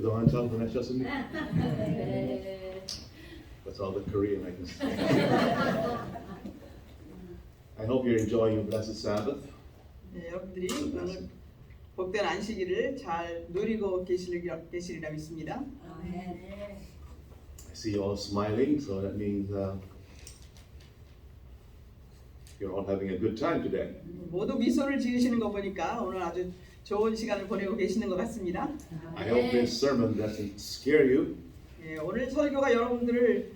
그동안 잘 보내셨습니까? That's all the Korean I can say. I hope you're enjoying your blessed Sabbath. 네, 여러분들이 오늘 복된 안식일을 잘 누리고 계시리라 믿습니다. I see you all smiling, so that means you're all having a good time today. 모두 미소를 지으시는 거 보니까 오늘 아주 좋은 시간을 보내고 계시는 것 같습니다. I hope this sermon doesn't scare you 예, 오늘 설교가 여러분들을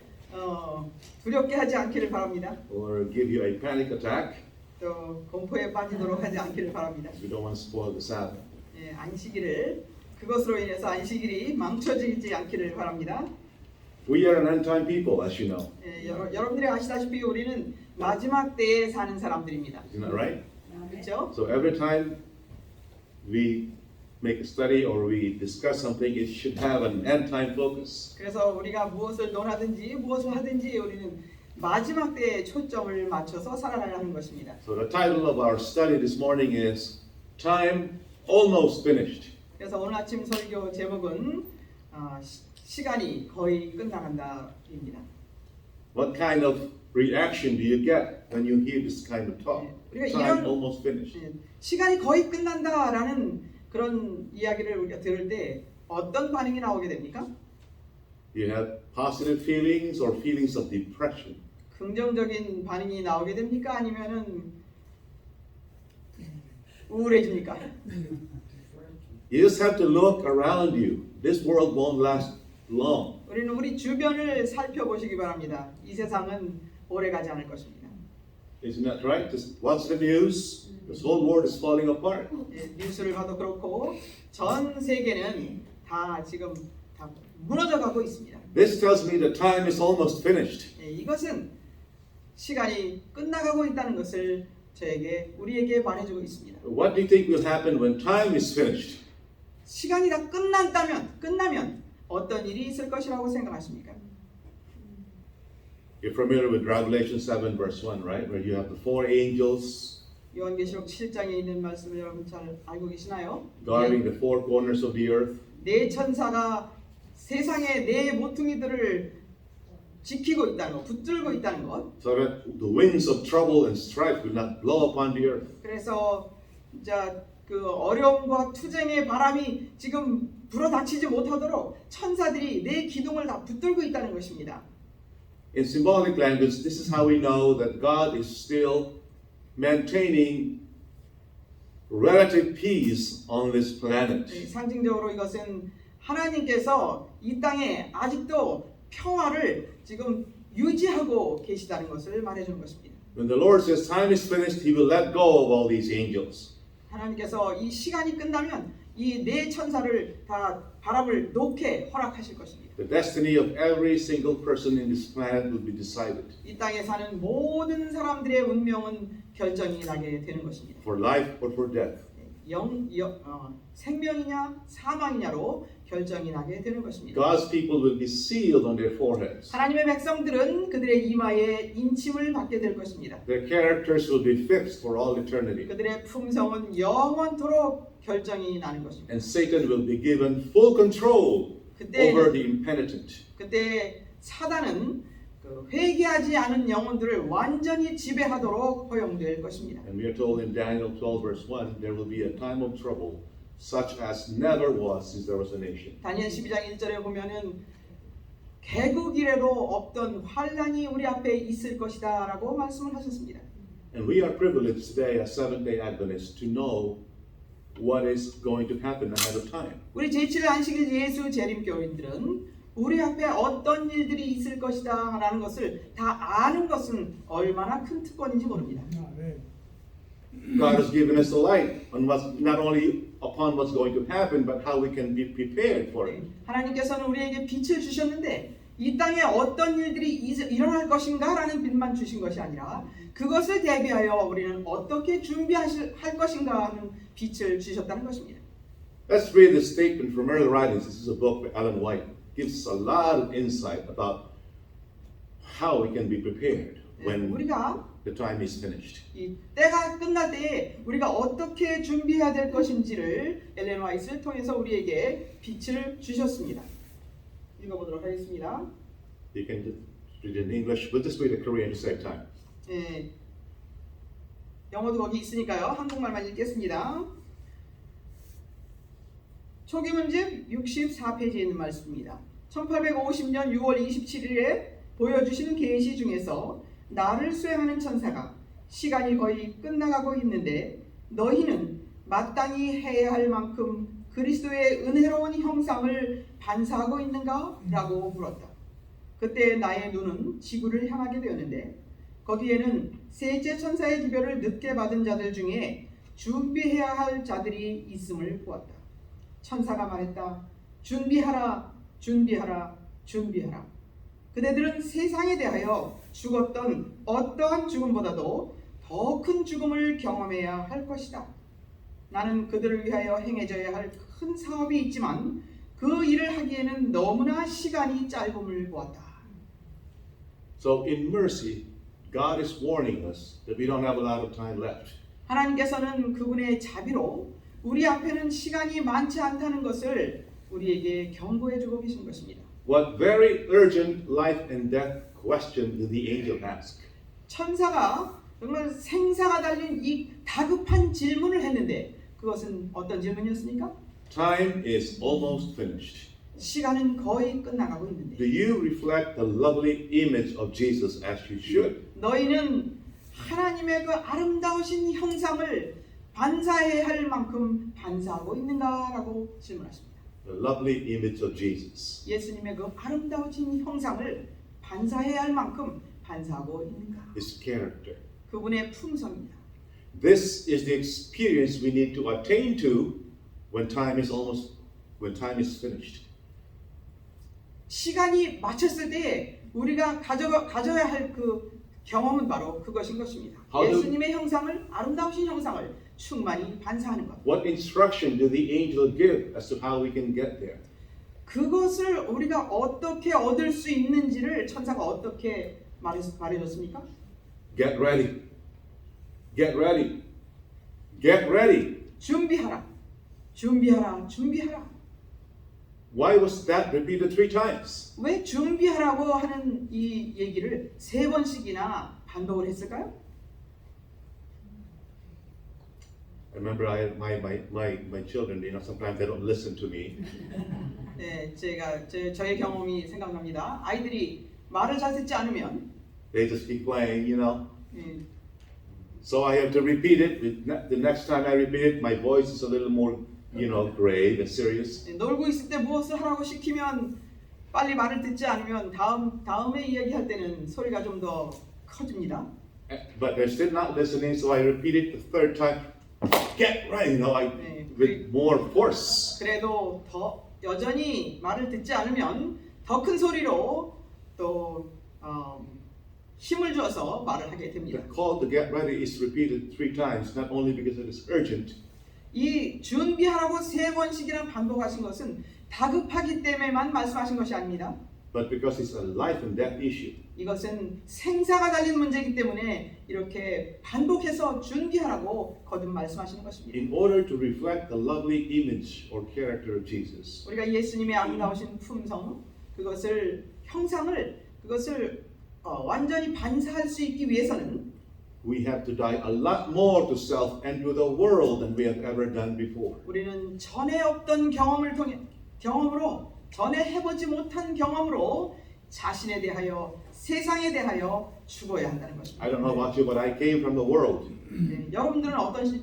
두렵게 하지 않기를 바랍니다. or give you a panic attack. 또 공포에 빠지도록 하지 않기를 바랍니다. We don't want to spoil the Sabbath. 예, 안식일을 그것으로 인해서 안식일이 망쳐지지 않기를 바랍니다. We are an end-time people, as you know. 예, 여러분들이 아시다시피 우리는 마지막 때에 사는 사람들입니다. Isn't that right? 그렇죠? So every time we make a study or we discuss something, it should have an end-time focus. 그래서 우리가 무엇을 논하든지 무엇을 하든지 우리는 마지막 때에 초점을 맞춰서 살아가야 하는 것입니다. So the title of our study this morning is Time Almost Finished. 그래서 오늘 아침 설교 제목은 시간이 거의 끝나간다입니다. What kind of reaction do you get when you hear this kind of talk? 우리가 Time 이런 almost finished. 시간이 거의 끝난다라는 그런 이야기를 우리가 들을 때 어떤 반응이 나오게 됩니까? Do you have positive feelings or feelings of depression? 긍정적인 반응이 나오게 됩니까? 아니면은 우울해집니까? You just have to look around you. This world won't last long. 우리는 우리 주변을 살펴보시기 바랍니다. 이 세상은 오래 가지 않을 것입니다. Isn't that right? Just watch the news. This whole world is falling apart. 예, 뉴스를 봐도 그렇고 전 세계는 다 지금 다 무너져가고 있습니다. This tells me that time is almost finished. 예, 이것은 시간이 끝나가고 있다는 것을 우리에게 말해주고 있습니다. What do you think will happen when time is finished? 시간이 다 끝나면 어떤 일이 있을 것이라고 생각하십니까? You're familiar with Revelation 7 verse 1, right? Where you have the four angels 요한계시록 7장에 있는 말씀을 여러분 잘 알고 계시나요? guarding the four corners of the earth. 네 천사가 세상의 네 모퉁이들을 지키고 있다는 것, 붙들고 있다는 것. So that the winds of trouble and strife will not blow upon the earth. 그래서 그 어려움과 투쟁의 바람이 지금 불어닥치지 못하도록 천사들이 네 기둥을 다 붙들고 있다는 것입니다. In symbolic language, this is how we know that God is still maintaining relative peace on this planet. 상징적으로 이것은 하나님께서 이 땅에 아직도 평화를 지금 유지하고 계시다는 것을 말해주는 것입니다. When the Lord says time is finished, He will let go of all these angels. 하나님께서 이 시간이 끝나면 이 네 천사를 다 바람을 놓게 허락하실 것입니다. The destiny of every single person in this planet will be decided. 이 땅에 사는 모든 사람들의 운명은 결정이 나게 되는 것입니다. For life or for death. 생명이냐 사망이냐로 결정이 나게 되는 것입니다. God's people will be sealed on their foreheads. 하나님의 백성들은 그들의 이마에 인침을 받게 될 것입니다. Their characters will be fixed for all eternity. 그들의 품성은 영원토록 결정이 나는 것입니다. And Satan will be given full control over the impenitent. 그때 사단은 회개하지 않은 영혼들을 완전히 지배하도록 허용될 것입니다. And we are told in Daniel 12 verse 1, there will be a time of trouble such as never was since there was a nation. 다니엘 12장 1절에 보면은 개국 이래로 없던 환란이 우리 앞에 있을 것이다라고 말씀을 하셨습니다. And we are privileged today as Seventh-day Adventists to know what is going to happen ahead of time. 우리 제7일 안식일 예수 재림교인들은 우리 앞에 어떤 일들이 있을 것이다 라는 것을 다 아는 것은 얼마나 큰 특권인지 모릅니다. God has given us the light on what's not only upon what's going to happen, but how we can be prepared for it. 하나님께서는 우리에게 빛을 주셨는데 이 땅에 어떤 일들이 일어날 것인가 라는 빛만 주신 것이 아니라 그것을 대비하여 우리는 어떻게 준비할 것인가 하는 빛을 주셨다는 것입니다. Let's read this statement from Early Writings. This is a book by Ellen White. It gives us a lot of insight about how we can be prepared when 우리가 the time is finished. 이 때가 끝날 때에 우리가 어떻게 준비해야 될 것인지를 엘렌 화이트를 통해서 우리에게 빛을 주셨습니다. 읽어보도록 하겠습니다. You can just read it in English. We'll just read it in Korean to save time. 예, 영어도 거기 있으니까요. 한국말만 읽겠습니다. 초기 문집 64페이지에 있는 말씀입니다. 1850년 6월 27일에 보여주시는 계시 중에서 나를 수행하는 천사가 시간이 거의 끝나가고 있는데 너희는 마땅히 해야 할 만큼 그리스도의 은혜로운 형상을 반사하고 있는가? 라고 물었다. 그때 나의 눈은 지구를 향하게 되었는데 거기에는 셋째 천사의 기별을 늦게 받은 자들 중에 준비해야 할 자들이 있음을 보았다. 천사가 말했다. 준비하라, 준비하라, 준비하라. 그대들은 세상에 대하여 죽었던 어떠한 죽음보다도 더 큰 죽음을 경험해야 할 것이다. 나는 그들을 위하여 행해져야 할 큰 사업이 있지만 그 일을 하기에는 너무나 시간이 짧음을 보았다. So in mercy, God is warning us that we don't have a lot of time left. 하나님께서는 그분의 자비로 우리 앞에는 시간이 많지 않다는 것을 우리에게 경고해 주고 계신 것입니다. What very urgent life and death question did the angel ask? 천사가 정말 생사가 달린 이 다급한 질문을 했는데 그것은 어떤 질문이었습니까? Time is almost finished. 시간은 거의 끝나가고 있는데 Do you reflect the lovely image of Jesus as you should? 너희는 하나님의 그 아름다우신 형상을 반사해야 할 만큼 반사하고 있는가라고 질문하십니다. The lovely image of Jesus. 예수님의 그 아름다우신 형상을 반사해야 할 만큼 반사하고 있는가? His character. 그분의 품성입니다. This is the experience we need to attain to when time is finished. 시간이 마쳤을 때 우리가 가져야 할 그 경험은 바로 그것인 것입니다. 예수님의 형상을 아름다우신 형상을 충만히 반사하는 것. What instruction did the angel give as to how we can get there? 그것을 우리가 어떻게 얻을 수 있는지를 천사가 어떻게 말해줬습니까? Get ready. Get ready. Get ready. 준비하라. 준비하라. 준비하라. Why was that repeated 3 times? 왜 준비하라고 하는 이 얘기를 3번씩이나 반복을 했을까요? I remember my children, sometimes they don't listen to me. 네, 저의 경험이 생각납니다. 아이들이 말을 잘 듣지 않으면 They just keep playing, 예, So I have to repeat it. The next time I repeat it, my voice is a little more, grave and serious. 놀고 있을 때 무엇을 하라고 시키면 빨리 말을 듣지 않으면 다음에 이야기할 때는 소리가 좀 더 커집니다. But they're still not listening, so I repeat it the third time. Get right, with more force. 그래도 더 여전히 말을 듣지 않으면 더 큰 소리로 또 힘을 주어서 말을 하게 됩니다. The call to get ready is repeated 3 times, not only because it is urgent, 이 준비하라고 3번씩이나 반복하신 것은 다급하기 때문에만 말씀하신 것이 아닙니다. but because it's a life and death issue. 이것은 생사가 달린 문제이기 때문에 이렇게 반복해서 준비하라고 거듭 말씀하시는 것입니다. In order to reflect the lovely image or character of Jesus, 우리가 예수님의 아름다우신 품성, 형상을 완전히 반사할 수 있기 위해서는 we have to die a lot more to self and to the world than we have ever done before. 우리는 전에 없던 경험으로 전에 해보지 못한 경험으로 자신에 대하여 세상에 대하여 죽어야 한다는 것입니다. I don't know about you, but I came from the world. 네, 여러분들은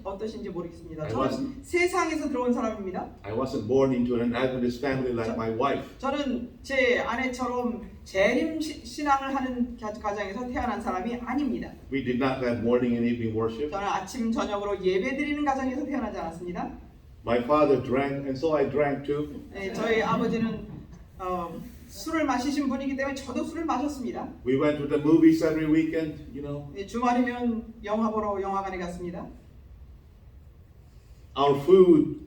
어떠신지 모르겠습니다. I 저는 세상에서 들어온 사람입니다. I wasn't born into an Adventist family like my wife. 저는 제 아내처럼 재림 신앙을 하는 가정에서 태어난 사람이 아닙니다. We did not have morning and evening worship. 저는 아침 저녁으로 예배드리는 가정에서 태어나지 않았습니다. My father drank, and so I drank too. 네, 저희 아버지는 술을 마시신 분이기 때문에 저도 술을 마셨습니다. We went to the movies every weekend, 네, 주말이면 영화 보러 영화관에 갔습니다. Our food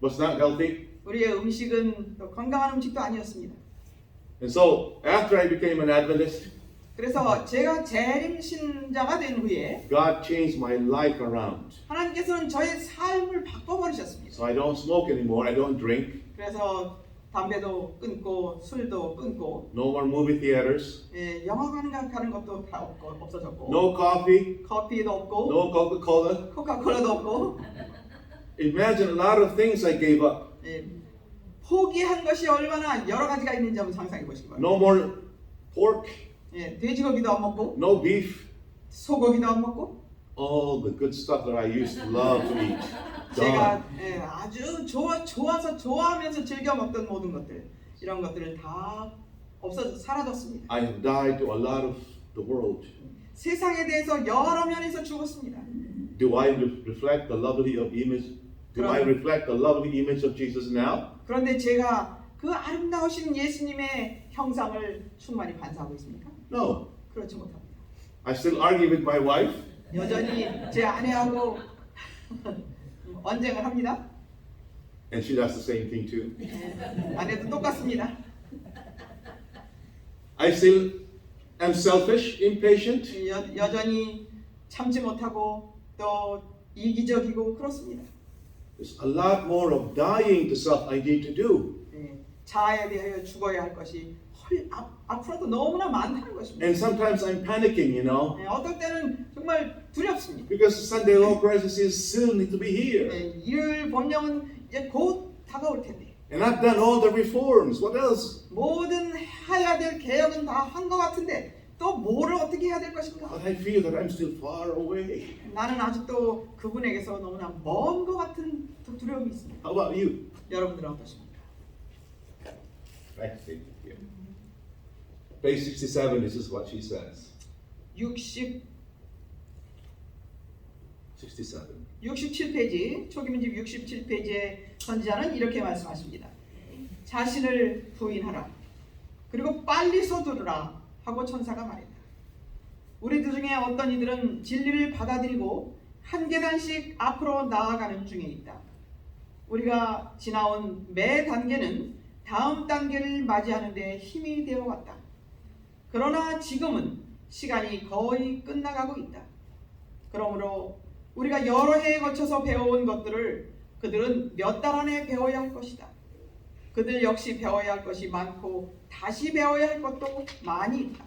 was not healthy. 우리의 음식은 또 건강한 음식도 아니었습니다. And so, after I became an Adventist, 그래서 제가 재림 신자가 된 후에 God changed my life around. 하나님께서는 저의 삶을 바꿔버리셨습니다. So I don't smoke anymore. I don't drink. 그래서 담배도 끊고 술도 끊고 No more movie theaters. 영화관 가는 것도 다 없어졌고 No coffee. 커피도 없고 No Coca-Cola. 코카콜라도 없고 Imagine a lot of things I gave up. 포기한 것이 얼마나 여러 가지가 있는지 한번 상상해 보시기 바랍니다. No more pork. 돼지고기도 안 먹고 No beef. 소고기도 안 먹고 All the good stuff that I used to love to eat. 제가 Gone. 아주 좋아서 좋아하면서 즐겨 먹던 모든 것들 이런 것들을 다 사라졌습니다. I have died to a lot of the world. 세상에 대해서 여러 면에서 죽었습니다. Do I reflect the lovely of image? Do I reflect the lovely image of Jesus now? 그런데 제가 그 아름다우신 예수님의 형상을 충만히 반사하고 있습니까? No. 그렇지 못합니다. I still argue with my wife. 여전히 제 아내하고 언쟁을 합니다. And she does the same thing too. 아내도 똑같습니다. I still am selfish, impatient. 여전히 참지 못하고 또 이기적이고 그렇습니다. There's a lot more of dying to self I need to do. 자아에 대하여 죽어야 할 것이 앞으로도 너무나 많다는 것입니다. And sometimes I'm panicking, you know, 어떨 때는 정말 두렵습니다. because Sunday law crisis still need to be here. 일요일 법령은 이제 곧 다가올 텐데 And I've done all the reforms. What else? 모든 해야 될 개혁은 다 한 것 같은데 또 뭐를 어떻게 해야 될 것인가? But I feel that I'm still far away. 나는 아직도 그분에게서 너무나 먼 것 같은 두려움이 있습니다. How about you? 여러분들은 어떠십니까? Right, here. Page 67, this is what she says. 67. 67페이지 초기문집 67페이지의 선지자는 이렇게 말씀하십니다. 자신을 부인하라. 그리고 빨리 서두르라 하고 천사가 말했다. 우리들 중에 어떤 이들은 진리를 받아들이고 한 계단씩 앞으로 나아가는 중에 있다. 우리가 지나온 매 단계는 다음 단계를 맞이하는 데 힘이 되어 왔다. 그러나 지금은 시간이 거의 끝나가고 있다. 그러므로 우리가 여러 해에 걸쳐서 배워온 것들을 그들은 몇 달 안에 배워야 할 것이다. 그들 역시 배워야 할 것이 많고 다시 배워야 할 것도 많이 있다.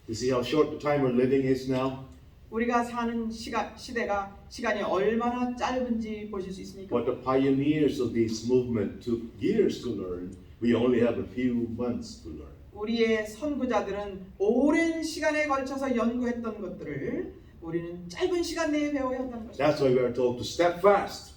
You see how short the time we're living is now? 우리가 사는 시간이 얼마나 짧은지 보실 수 있습니까? What the pioneers of this movement took years to learn, we only have a few months to learn. 우리의 선구자들은 오랜 시간에 걸쳐서 연구했던 것들을 우리는 짧은 시간 내에 배워야 한다는 것입니다. That's why we are told to step fast.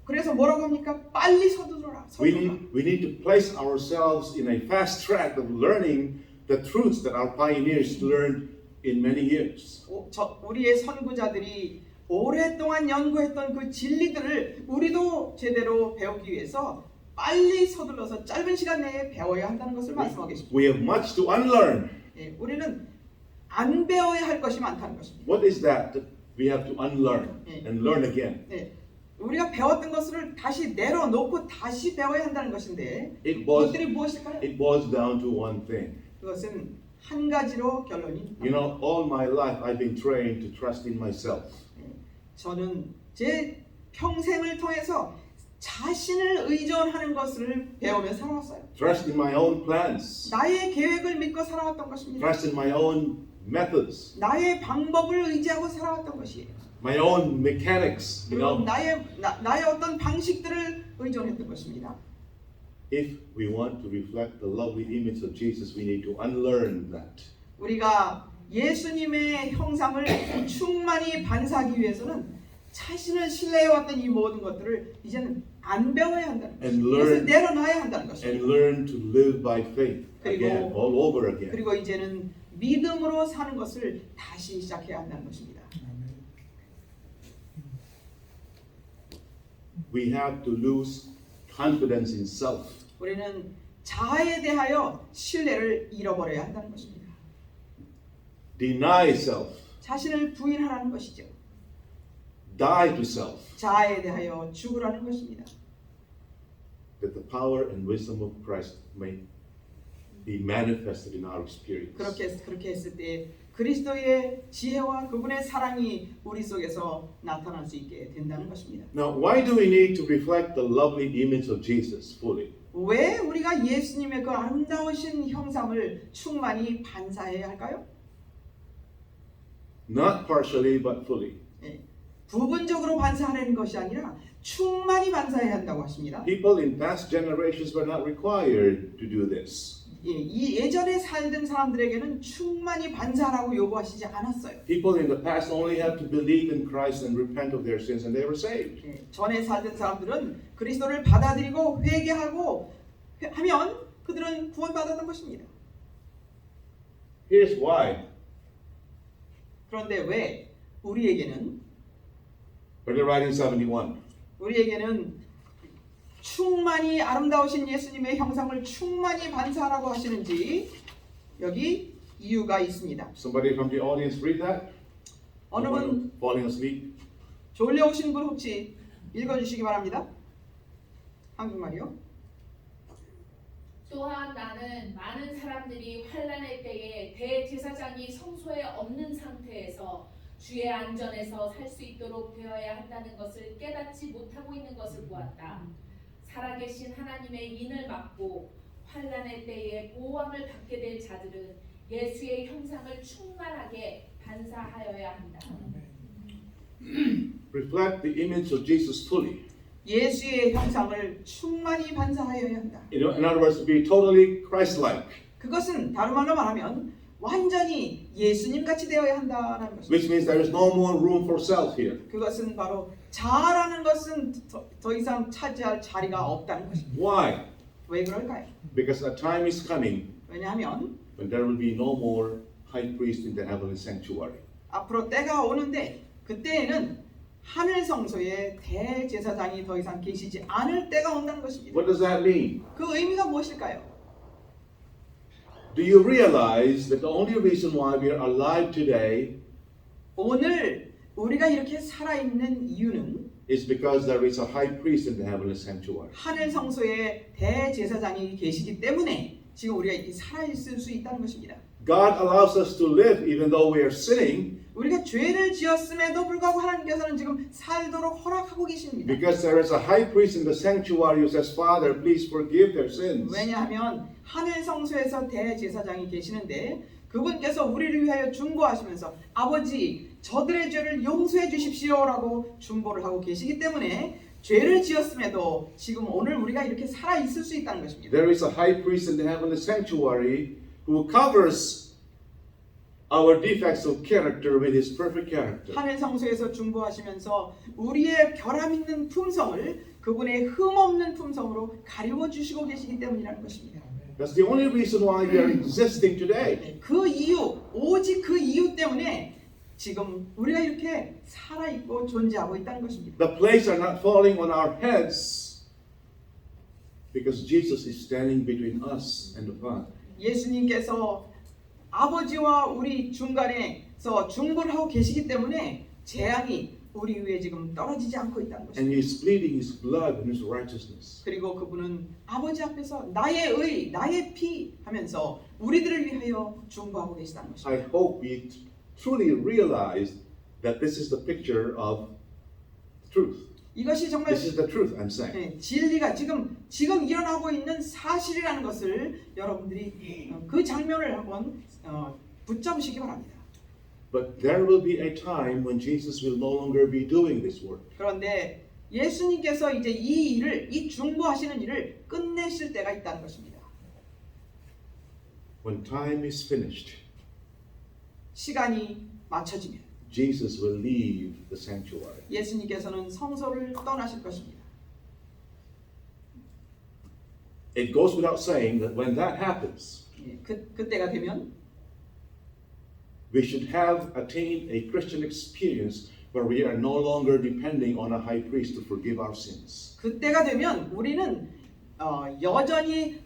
그래서 뭐라고 합니까? 빨리 서두르라. We need to place ourselves in a fast track of learning the truths that our pioneers learned in many years. 우리의 선구자들이 오랫동안 연구했던 그 진리들을 우리도 제대로 배우기 위해서 빨리 서둘러서 짧은 시간 내에 배워야 한다는 것을 말씀하고 계십니다. We have much to unlearn. 우리는 안 배워야 할 것이 많다는 것입니다. What is that we have to unlearn and learn again? 우리가 배웠던 것을 다시 내려놓고 다시 배워야 한다는 것인데 It 그것들이 무엇일까요? boils down to one thing. 그것은 한 가지로 결론이 You know, all my life I've been trained to trust in myself. 저는 제 평생을 통해서 자신을 의존하는 것을 배우며 살아왔어요. Trust in my own plans. 나의 계획을 믿고 살아왔던 것입니다. Trust in my own methods. 나의 방법을 의지하고 살아왔던 것이에요. My own mechanics, you 그리고 know. 나의 어떤 방식들을 의존했던 것입니다. If we want to reflect the lovely image of Jesus, we need to unlearn that. 우리가 예수님의 형상을 충만히 반사하기 위해서는 자신을 신뢰해왔던 이 모든 것들을 이제는 안 배워야 한다는 것입니다. 이것을 내려놔야 한다는 And 것입니다. learn to live by faith again, 그리고- all over again. 그리고 이제는 믿음으로 사는 것을 다시 시작해야 한다는 것입니다. We have to lose confidence in self. 우리는 자아에 대하여 신뢰를 잃어버려야 한다는 것입니다. Deny self. 자신을 부인하라는 것이죠. Die to self. 자아에 대하여 죽으라는 것입니다. That the power and wisdom of Christ may be manifested in our experience. 그렇게 했을 때 그리스도의 지혜와 그분의 사랑이 우리 속에서 나타날 수 있게 된다는 것입니다. Now, why do we need to reflect the lovely image of Jesus fully? 왜 우리가 예수님의 그 아름다우신 형상을 충만히 반사해야 할까요? Not partially, but fully. 부분적으로 반사하는 것이 아니라 충만히 반사해야 한다고 하십니다. People in past generations were not required to do this. 이 예전에 살던 사람들에게는 충만히 반사하라고 요구하시지 않았어요. People in the past only had to believe in Christ and repent of their sins, and they were saved. 전에 살던 사람들은 그리스도를 받아들이고 회개하고 하면 그들은 구원받았던 것입니다. Here's why. 그런데 왜 우리에게는 We're writing 71. 우리에게는 충만히 아름다우신 예수님의 형상을 충만히 반사하라고 하시는지 여기 이유가 있습니다. Somebody from the audience read that? 어느 분 Falling asleep? 졸려오신 분 혹시 읽어주시기 바랍니다. 한국말이요. 또한 나는 많은 사람들이 환난의 때에 대제사장이 성소에 없는 상태에서 주의 안전에서 살 수 있도록 되어야 한다는 것을 깨닫지 못하고 있는 것을 보았다. 살아계신 하나님의 인을 막고 환난의 때에 보호함을 받게 될 자들은 예수의 형상을 충만하게 반사하여야 한다. Reflect the image of Jesus fully. 예수의 형상을 충만히 반사하여야 한다. In other words, to be totally Christ-like, 그것은 다른 말로 말하면 완전히 예수님 같이 되어야 한다는 것입니다. which means there is no more room for self here. 그것은 바로 자아라는 것은 더 이상 차지할 자리가 없다는 것입니다. Why? 왜 그럴까요? Because a time is coming 왜냐하면 when there will be no more high priest in the heavenly sanctuary. 앞으로 때가 오는데 그때에는 하늘 성소에 대제사장이 더 이상 계시지 않을 때가 온다는 것입니다. What does that mean? 그 의미가 무엇일까요? Do you realize that the only reason why we are alive today 오늘 우리가 이렇게 살아있는 이유는 is because there is a high priest in the heavenly sanctuary? 하늘 성소에 대제사장이 계시기 때문에 지금 우리가 이렇게 살아있을 수 있다는 것입니다. God allows us to live even though we are sinning 우리가 죄를 지었음에도 불구하고 하나님께서는 지금 살도록 허락하고 계십니다. because there is a high priest in the sanctuary who says, Father, please forgive their sins. 왜냐하면 하늘 성소에서 대제사장이 계시는데 그분께서 우리를 위하여 중보하시면서 아버지 저들의 죄를 용서해 주십시오라고 중보를 하고 계시기 때문에 죄를 지었음에도 지금 오늘 우리가 이렇게 살아 있을 수 있다는 것입니다. There is a high priest in the heavenly sanctuary who covers our defects of character with his perfect character. 하늘 성소에서 중보하시면서 우리의 결함 있는 품성을 그분의 흠 없는 품성으로 가리워 주시고 계시기 때문이라는 것입니다. That's the only reason why we are existing today. 그 이유, 오직 그 이유 때문에 지금 우리가 이렇게 살아 있고 존재하고 있다는 것입니다. The plagues are not falling on our heads because Jesus is standing between us and the Father. 예수님께서 아버지와 우리 중간에서 중보를 하고 계시기 때문에 재앙이 우리 위에 지금 떨어지지 않고 있다는 것입니다. And he is pleading his blood and his righteousness. 그리고 그분은 아버지 앞에서 나의 의, 나의 피 하면서 우리들을 위하여 중보하고 계시다는 것입니다. I hope we truly realize that this is the picture of truth. 이것이 정말 This is the truth I'm saying. 진리가 지금 일어나고 있는 사실이라는 것을 여러분들이 그 장면을 한번 붙잡으시기 바랍니다. But there will be a time when Jesus will no longer be doing this work. 그런데 예수님께서 이제 이 일을, 이 중보하시는 일을 끝내실 때가 있다는 것입니다. When time is finished, 시간이 맞춰지면 Jesus will leave the sanctuary. 예수님께서는 성소를 떠나실 것입니다. It goes without saying that when that happens, 그때가 되면 we should have attained a Christian experience where we are no longer depending on a high priest to forgive our sins. 그때가 되면 우리는 여전히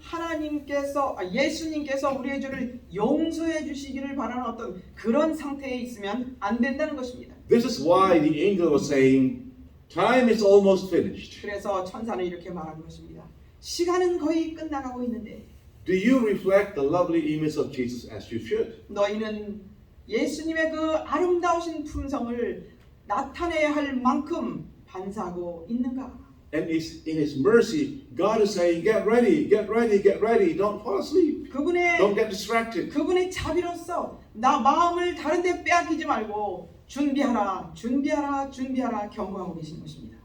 예수님께서 우리의 죄를 용서해 주시기를 바라는 어떤 그런 상태에 있으면 안 된다는 것입니다. This is why the angel was saying, time is almost finished. 그래서 천사는 이렇게 말하는 것입니다. 시간은 거의 끝나가고 있는데 Do you reflect the lovely image of Jesus as you should? 너희는 예수님의 그 아름다우신 품성을 나타내야 할 만큼 반사하고 있는가? And in His mercy, God is saying, get ready, get ready, get ready. Don't fall asleep. Don't get distracted. 그분의 자비로서 나 마음을 다른 데 빼앗기지 말고 준비하라, 준비하라, 준비하라 경고하고 계신 것입니다.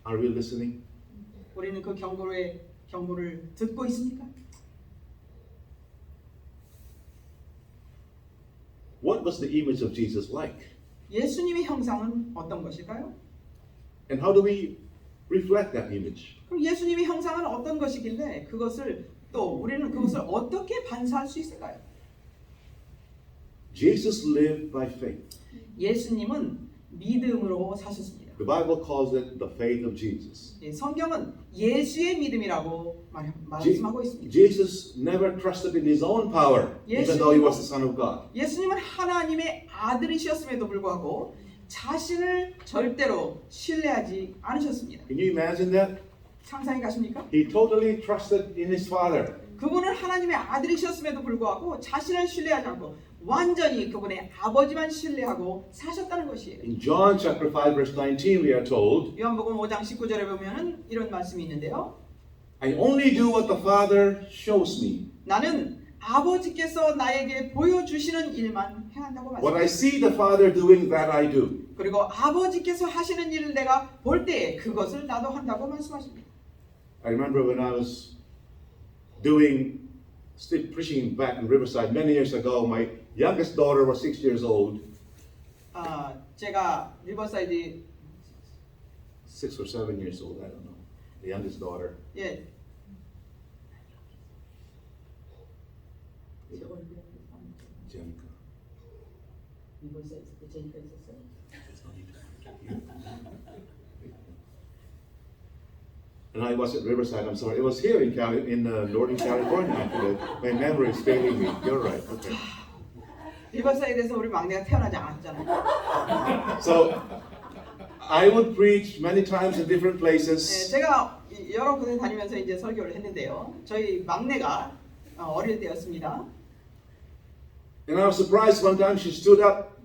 Are we listening? 우리는 그 경고를 듣고 있습니까? What was the image of Jesus like? 예수님의 형상은 어떤 것일까요? And how do we reflect that image? 그럼 예수님의 형상은 어떤 것이길래 우리는 그것을 어떻게 반사할 수 있을까요? Jesus lived by faith. 예수님은 믿음으로 사셨습니다. The Bible calls it the faith of Jesus. 성경은 예수의 믿음이라고 말씀하고 있습니다. Jesus never trusted in his own power, even though he was the Son of God. 예수님은 하나님의 아들이셨음에도 불구하고 자신을 절대로 신뢰하지 않으셨습니다. Can you imagine that? 상상이 가십니까? He totally trusted in his Father. 그분은 하나님의 아들이셨음에도 불구하고 자신을 신뢰하지 않고 완전히 그분의 아버지만 신뢰하고 사셨다는 것이에요. In John chapter 5 verse 19 we are told, 요한복음 5장 19절에 보면은 이런 말씀이 있는데요. I only do what the Father shows me. 나는 아버지께서 나에게 보여주시는 일만 행한다고 What I 말씀합니다. see the Father doing, that I do. 그리고 아버지께서 하시는 일을 내가 볼 때에 그것을 나도 한다고 말씀하십니다. I remember when I was still preaching back in Riverside many years ago, my youngest daughter was 6 years old. 제가 리버사이드 6 or 7 years old, I don't know. The youngest daughter. 예. Jenica. And I was at Riverside, I'm sorry. It was here in Northern California. Actually. My memory is failing me. You're right. Okay. 리버사이드에서 우리 막내가 태어나지 않았잖아요. So I would preach many times in different 네, places. 제가 여러 군데 다니면서 이제 설교를 했는데요. 저희 막내가 어릴 때였습니다. And I was surprised one time she stood up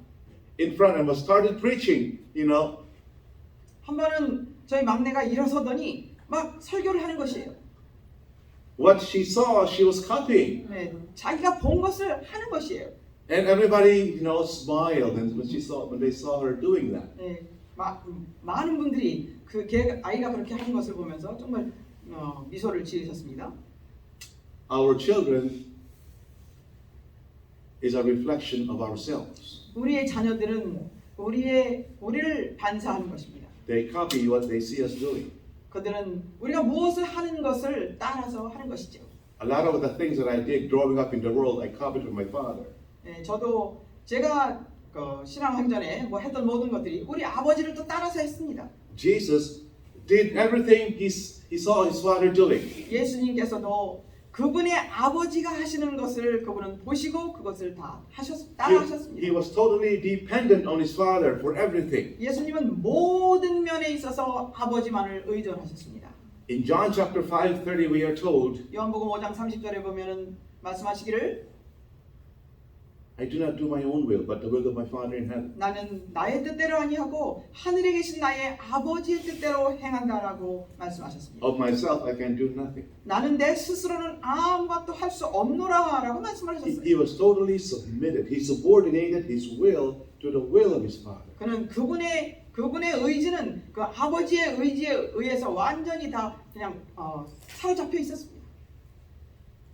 in front and started preaching, you know. 한 번은 저희 막내가 일어서더니 막 설교를 하는 것이에요. What she saw, she was copying. 네, 자기가 본 것을 하는 것이에요. And everybody, you know, smiled and when they saw her doing that. 네, 많은 분들이 아이가 그렇게 하는 것을 보면서 정말 미소를 지으셨습니다. Our children is a reflection of ourselves. 우리의 자녀들은 우리를 반사하는 것입니다. They copy what they see us doing. 그들은 우리가 무엇을 하는 것을 따라서 하는 것이죠. A lot of the things that I did growing up in the world, I copied from my father. 네, 저도 제가 신앙하기 전에 했던 모든 것들이 우리 아버지를 또 따라서 했습니다. Jesus did everything he saw his father doing. 예수님께서도 그분의 아버지가 하시는 것을 그분은 보시고 그것을 다 따라하셨습니다. He was totally dependent on his father for everything. 예수님은 모든 면에 있어서 아버지만을 의존하셨습니다. In John chapter 5:30 we are told, 요한복음 5장 30절에 보면은 말씀하시기를 I do not do my own will, but the will of my Father in heaven. 나는 나의 뜻대로 아니하고 하늘에 계신 나의 아버지의 뜻대로 행한다라고 말씀하셨습니다. Of myself I can do nothing. 나는 내 스스로는 아무것도 할 수 없노라라고 말씀하셨어요. He was totally submitted. He subordinated his will to the will of his Father. 그는 그분의 의지는 그 아버지의 의지에 의해서 완전히 다 그냥 사로잡혀 있었습니다.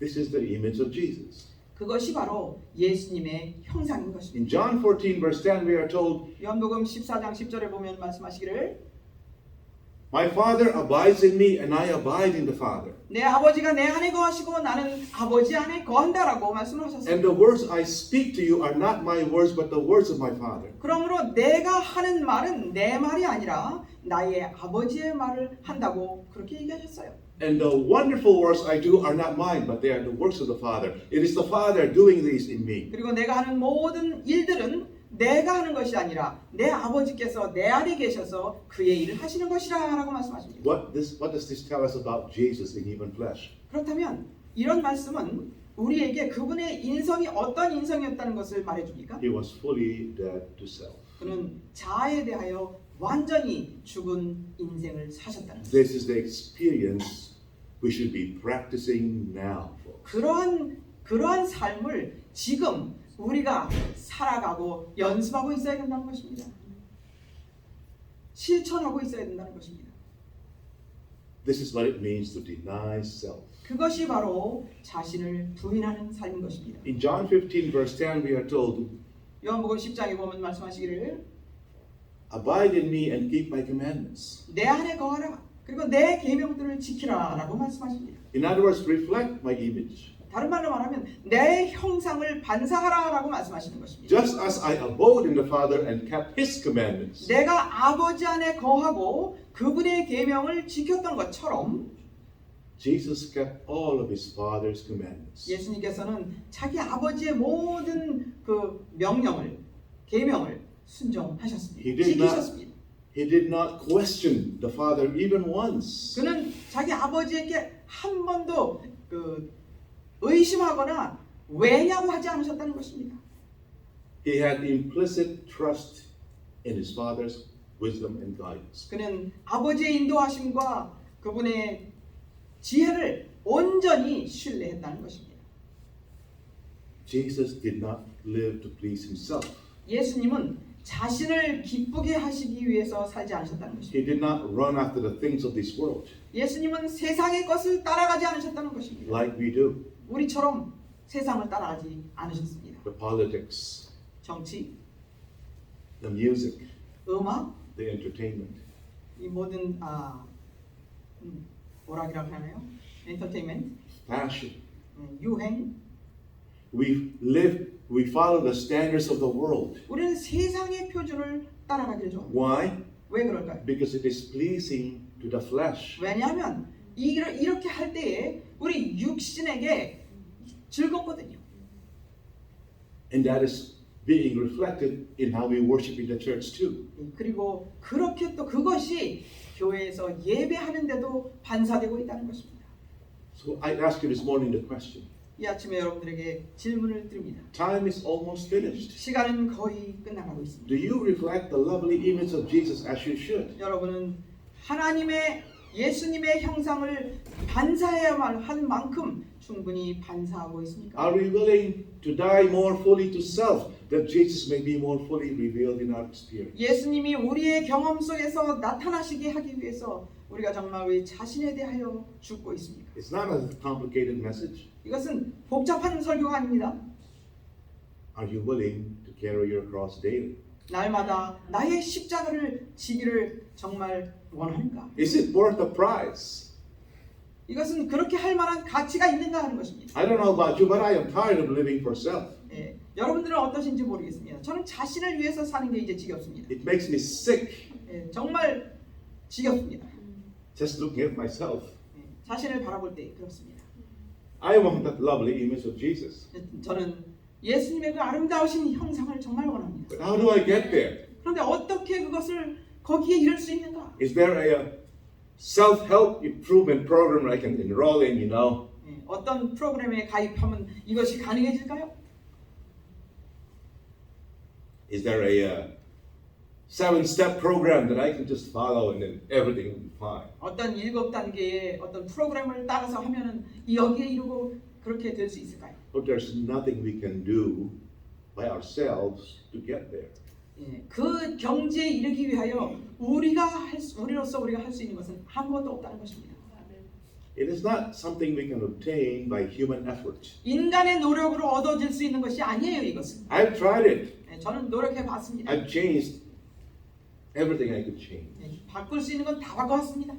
This is the image of Jesus. 그것이 바로 예수님의 형상인 것입니다. In John 14 verse 10 we are told, 요한복음 14장 10절에 보면 말씀하시기를 My Father abides in me and I abide in the Father. 내 아버지가 내 안에 거하시고 나는 아버지 안에 거한다라고 말씀하셨습니다. And the words I speak to you are not my words but the words of my Father. 그러므로 내가 하는 말은 내 말이 아니라 나의 아버지의 말을 한다고 그렇게 얘기하셨어요. And the wonderful works I do are not mine, but they are the works of the Father. It is the Father doing these in me. 그리고 내가 하는 모든 일들은 내가 하는 것이 아니라 내 아버지께서 내 안에 계셔서 그의 일을 하시는 것이라고 말씀하십니다. What does this tell us about Jesus in human flesh? 그렇다면 이런 말씀은 우리에게 그분의 인성이 어떤 인성이었다는 것을 말해줍니까? He was fully dead to self. 그는 자아에 대하여 완전히 죽은 인생을 사셨다는 것. This is the experience we should be practicing now, folks. 그러한 삶을 지금 우리가 살아가고 연습하고 있어야 된다는 것입니다. 실천하고 있어야 된다는 것입니다. This is what it means to deny self. 그것이 바로 자신을 부인하는 삶인 것입니다. In John 15 verse 10 we are told, 요한복음 10장에 보면 말씀하시기를 Abide in me and keep my commandments. 내 안에 거하라 그리고 내 계명들을 지키라라고 말씀하십니다. In other words, reflect my image. 다른 말로 말하면 내 형상을 반사하라라고 말씀하시는 것입니다. Just as I abode in the Father and kept His commandments, 내가 아버지 안에 거하고 그분의 계명을 지켰던 것처럼 Jesus kept all of His Father's commandments. 예수님께서는 자기 아버지의 모든 그 명령을 계명을 순종하셨습니다. He did 지키셨습니다. He did not question the Father even once. 그는 자기 아버지에게 한 번도 그 의심하거나 왜냐고 하지 않으셨다는 것입니다. He had implicit trust in His Father's wisdom and guidance. 그는 아버지의 인도하심과 그분의 지혜를 온전히 신뢰했다는 것입니다. Jesus did not live to please Himself. 예수님은 자신을 기쁘게 하시기 위해서 살지 않으셨다는 것입니다. He did not run after the things of this world 예수님은 세상의 것을 따라가지 않으셨다는 것입니다. like we do. 우리처럼 세상을 따라가지 않으셨습니다. The politics, 정치, the music, 음악, the entertainment. 이 모든 뭐라고 하나요? 엔터테인먼트, Fashion. 유행. We follow the standards of the world. 우리는 세상의 표준을 따라가기를 좋아합니다. Why? 왜 그럴까요? Because it is pleasing to the flesh. 왜냐하면 이렇게 할 때에 우리 육신에게 즐겁거든요. And that is being reflected in how we worship in the church too. 그리고 그렇게 또 그것이 교회에서 예배하는데도 반사되고 있다는 것입니다. So I ask you this morning the question. 이 아침에 여러분들에게 질문을 드립니다. Time is almost finished. 시간은 거의 끝나가고 있습니다. Do you reflect the lovely image of Jesus as you should? 여러분은 하나님의 예수님의 형상을 반사해야만 한 만큼 충분히 반사하고 있습니까? Are we willing to die more fully to self that Jesus may be more fully revealed in our experience? 예수님이 우리의 경험 속에서 나타나시게 하기 위해서 우리가 정말 우리 자신에 대하여 죽고 있습니까? It's not a complicated message. 이것은 복잡한 설교가 아닙니다. Are you willing to carry your cross daily? 날마다 나의 십자가를 지기를 정말 원하는가? Is it worth the price? 이것은 그렇게 할 만한 가치가 있는가 하는 것입니다. I don't know about you, but I am tired of living for self. 예, 여러분들은 어떠신지 모르겠습니다. 저는 자신을 위해서 사는 게 이제 지겹습니다. It makes me sick 예, 정말 지겹습니다. just looking at myself. 예, 자신을 바라볼 때 그렇습니다. I want that lovely image of Jesus. 예, 저는 예수님의 그 아름다우신 형상을 정말 원합니다. But how do I get there? 그런데 어떻게 그것을 거기에 이룰 수 있는가? Is there a self-help improvement program I can enroll in, you know? 예, 어떤 프로그램에 가입하면 이것이 가능해질까요? Is there a 7-step program that I can just follow and then everything will be fine? 어떤 7단계의 어떤 프로그램을 따라서 하면은 여기에 이루고 그렇게 될 수 있을까요? But there's nothing we can do by ourselves to get there. 예, 그 경지에 이르기 위하여 우리로서 우리가 할 수 있는 것은 아무것도 없다는 것입니다. It is not something we can obtain by human effort. 인간의 노력으로 얻어질 수 있는 것이 아니에요, 이것은. I've tried it. 예, 저는 노력해 봤습니다. I've changed everything I could change. 예, 바꿀 수 있는 건 다 바꿔왔습니다.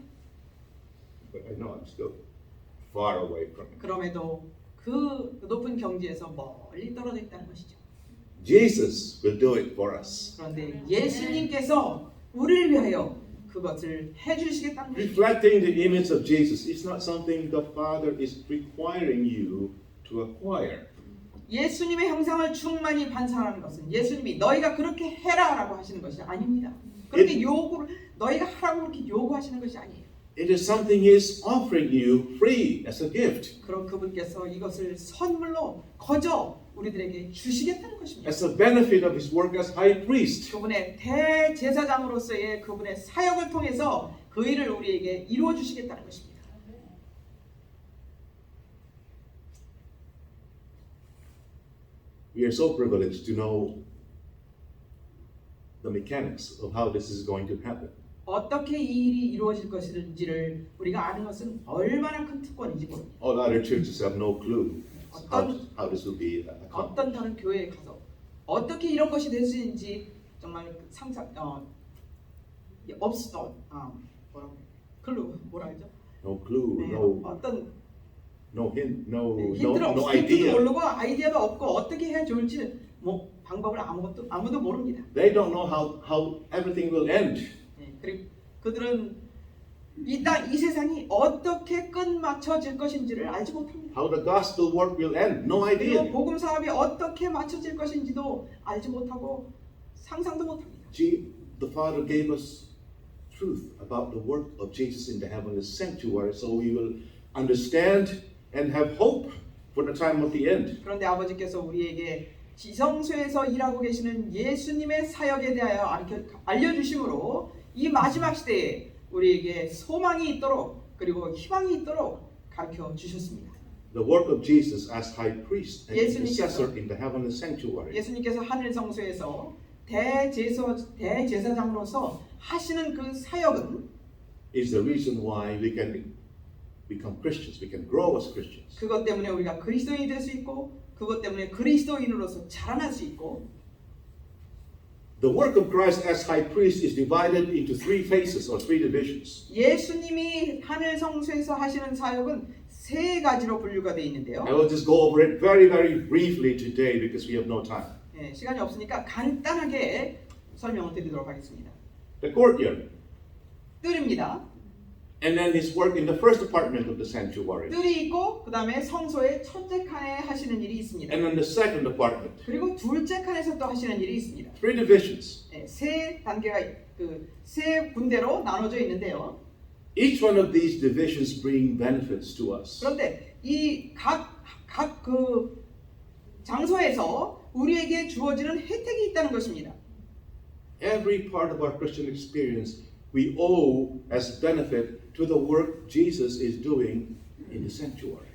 But I know I'm still far away from it. 그럼에도 그 높은 경지에서 멀리 떨어져 있다는 것이죠. Jesus will do it for us. 그런데 예수님께서 우리를 위하여 그것을 해주시겠다는 것입니다. Reflecting the image of Jesus is not something the Father is requiring you to acquire. 예수님의 형상을 충만히 반사하는 것은 예수님이 너희가 그렇게 해라라고 하시는 것이 아닙니다. 그렇게 너희가 하라고 그렇게 요구하시는 것이 아니에요. It is something He is offering you free as a gift, 그럼 그분께서 이것을 선물로 거저 우리들에게 주시겠다는 것입니다. as a benefit of His work as high priest. 그분의 대제사장으로서의 그분의 사역을 통해서 그 일을 우리에게 이루어 주시겠다는 것입니다. We are so privileged to know the mechanics of how this is going to happen. 어떻게 이 일이 이루어질 것인지를 우리가 아는 것은 얼마나 큰 특권인지 모릅니다. All other churches have no clue 어떤 how this will be accomplished. 어떤 다른 교회에 가서 어떻게 이런 것이 될 수 있는지 정말 상상 뭐라고 클루 뭐라 하죠? No clue, 네, no 어떤 hint, no 힌트도 no 힌트도 idea. 모르고 아이디어도 없고 어떻게 해야 좋을지 뭐 방법을 아무도 모릅니다. They don't know how everything will end. 네, 그리고 그들은 이 세상이 어떻게 끝마쳐질 것인지를 알지 못합니다. How the gospel work will end. No 그리고 idea. 복음 사업이 어떻게 맞춰질 것인지도 알지 못하고 상상도 못합니다. The Father gave us truth about the work of Jesus in the heavenly sanctuary, so we will understand and have hope for the time of the end. 그런데 아버지께서 우리에게 지성소에서 일하고 계시는 예수님의 사역에 대하여 알려주심으로 이 마지막 시대에 우리에게 소망이 있도록 그리고 희망이 있도록 가르쳐 주셨습니다. The work of Jesus as high priest and 예수님께서- intercessor in the heavenly sanctuary 예수님께서 하늘 성소에서 대제사장으로서 하시는 그 사역은 is the reason why we can become Christians. We can grow as Christians. 그것 때문에 우리가 그리스도인이 될 수 있고 그것 때문에 그리스도인으로서 자라날 수 있고 The work of Christ as high priest is divided into three phases or three divisions. 예수님이 하늘 성소에서 하시는 사역은 세 가지로 분류가 되어 있는데요. I will just go over it very, very briefly today because we have no time. 예, 시간이 없으니까 간단하게 설명을 드리도록 하겠습니다. The courtyard, 뜰입니다. and then his work in the first apartment of the sanctuary, 뜰이 있고 그 다음에 성소의 첫째 칸에 하시는 일이 있습니다. and then the second apartment. 그리고 둘째 칸에서 또 하시는 일이 있습니다. Three divisions. 예, 세 단계가 세 군데로 나눠져 있는데요. Each one of these divisions bring benefits to us. 그런데 이 각 그 장소에서 우리에게 주어지는 혜택이 있다는 것입니다. Every part of our Christian experience we owe as benefit to the work Jesus is doing in the sanctuary.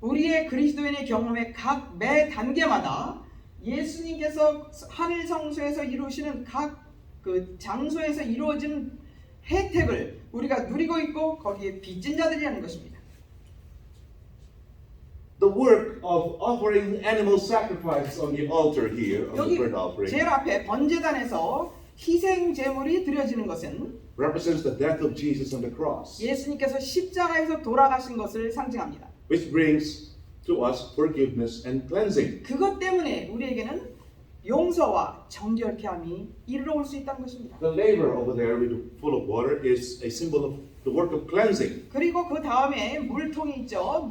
우리의 그리스도인의 경험의 각 매 단계마다 예수님께서 하늘 성소에서 이루시는 각 그 장소에서 이루어지는 혜택을 우리가 누리고 있고 거기에 빚진 자들이라는 것입니다. The work of offering animal sacrifice on the altar here, on the 여기 burnt offering, 제일 앞에 번제단에서 희생 제물이 드려지는 것은 represents the death of Jesus on the cross, 예수님께서 십자가에서 돌아가신 것을 상징합니다. which brings to us forgiveness and cleansing. 그것 때문에 우리에게는 용서와 정결케 함이 이르러 올 수 있다는 것입니다. The laver over there with full of water is a symbol of the work of cleansing. 그리고 그 다음에 물통이 있죠.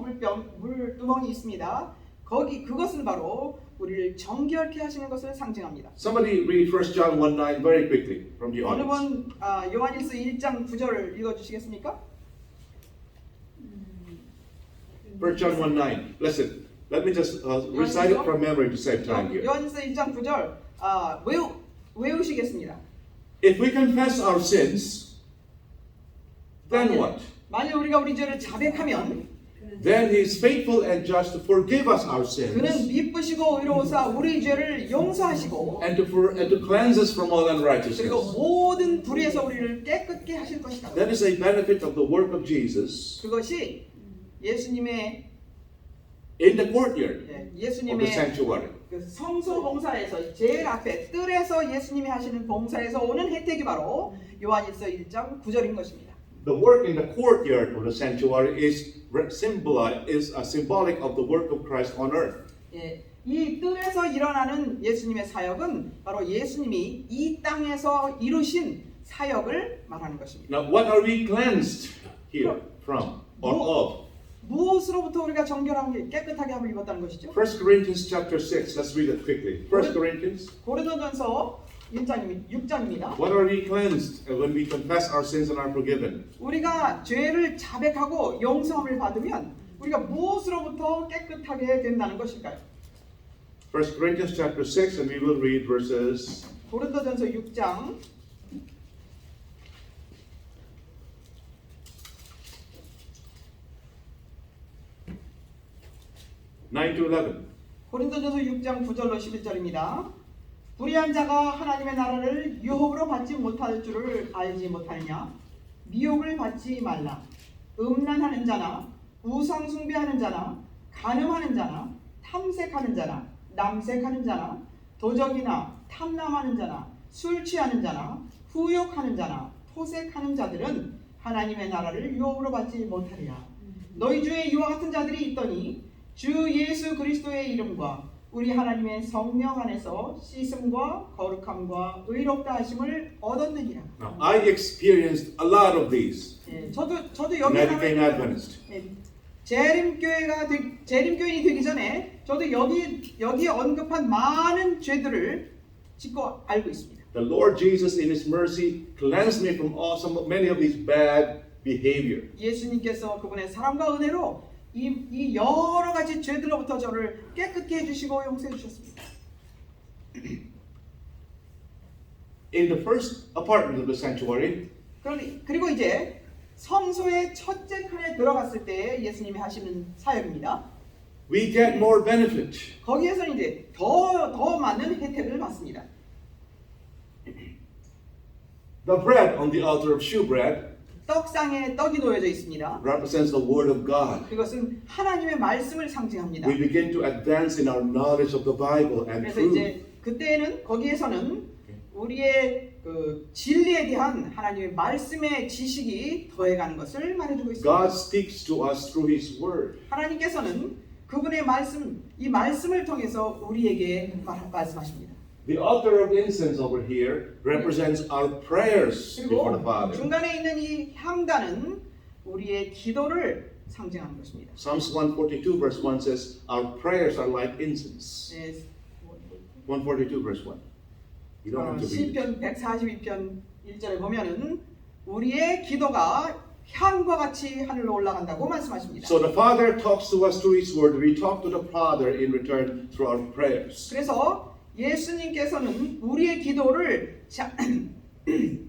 물두멍이 있습니다. 그것은 바로 우리를 정결케 하시는 것을 상징합니다. Somebody read 1 John 1:9 very quickly from the 어느 audience. 분 요한일서 1장 9절을 읽어주시겠습니까? 1 John 1:9. Listen, let me just recite it from memory to save time here. 요한일서 1장 9절 외우시겠습니다. If we confess our sins, then what? 만일 우리가 우리 죄를 자백하면 Then He is faithful and just to forgive us our 그는 sins 미쁘시고 의로우사 우리 죄를 용서하시고 and to cleanse us from all 그리고 unrighteousness. 모든 불의에서 우리를 깨끗게 하실 것이다. That is a benefit of the work of Jesus 그것이 예수님의 in the courtyard of the 예수님의 sanctuary. 그 성소 봉사에서 제일 앞에 뜰에서 예수님이 하시는 봉사에서 오는 혜택이 바로 요한일서 1장 9절인 것입니다. The work in the courtyard of the sanctuary is symbolic of the work of Christ on earth. 예, 이 뜰에서 일어나는 예수님의 사역은 바로 예수님이 이 땅에서 이루신 사역을 말하는 것입니다. Now, what are we cleansed here from or of? 무엇으로부터 우리가 정결함을 깨끗하게 함을 입었다는 것이죠? 1 Corinthians chapter 6. Let's read it quickly. 1 Corinthians 고린도전서 6장입니다. What are we cleansed when we confess our sins and are forgiven? 우리가 죄를 자백하고 용서함을 받으면 우리가 무엇으로부터 깨끗하게 된다는 것일까요? 1 Corinthians chapter 6, and we will read verses 고린도전서 6장 9 to 11. 고린도전서 6장 9절로 11절입니다. 불의한 자가 하나님의 나라를 유혹으로 받지 못할 줄을 알지 못하느냐? 미혹을 받지 말라. 음란하는 자나 우상 숭배하는 자나 간음하는 자나 탐색하는 자나 남색하는 자나 도적이나 탐남하는 자나 술 취하는 자나 후욕하는 자나 토색하는 자들은 하나님의 나라를 유혹으로 받지 못하리라. 너희 중에 이와 같은 자들이 있더니 주 예수 그리스도의 이름과 우리 하나님의 성령 안에서 씻음과 거룩함과 의롭다 하심을 얻었느니라. Now, I experienced a lot of these 저도 when I became 여기 Adventist. 재림교인이 되기 전에 저도 여기 언급한 많은 죄들을 짓고 알고 있습니다. The Lord Jesus, in His mercy, cleansed me from many of these bad behavior. 예수님께서 그분의 사랑과 은혜로 이 여러 가지 죄들로부터 저를 깨끗게 해주시고 용서해 주셨습니다. In the first apartment of the sanctuary, 그리고 이제 성소의 첫째 칸에 들어갔을 때 예수님이 하시는 사역입니다. we get more benefit. 거기에서는 이제 더 많은 혜택을 받습니다. The bread on the altar of shewbread 떡상에 떡이 놓여져 있습니다. represents the Word of God. 그것은 하나님의 말씀을 상징합니다. We begin to advance in our knowledge of the Bible and 그래서 truth. 이제 그때에는 거기에서는 우리의 그 진리에 대한 하나님의 말씀의 지식이 더해가는 것을 말해주고 있습니다. God speaks to us through His Word. 하나님께서는 그분의 말씀, 이 말씀을 통해서 우리에게 말씀하십니다. The altar of incense over here represents our prayers before the 그리고 Father. 중간에 있는 이 향단은 우리의 기도를 상징하는 것입니다. Psalms 142 verse 1 says, our prayers are like incense. 네, 142 verse 1. You don't have to read it. 시편 142편 1절에 보면은 우리의 기도가 향과 같이 하늘로 올라간다고 말씀하십니다. So the Father talks to us through His Word. We talk to the Father in return through our prayers. 그래서 예수님께서는 우리의 기도를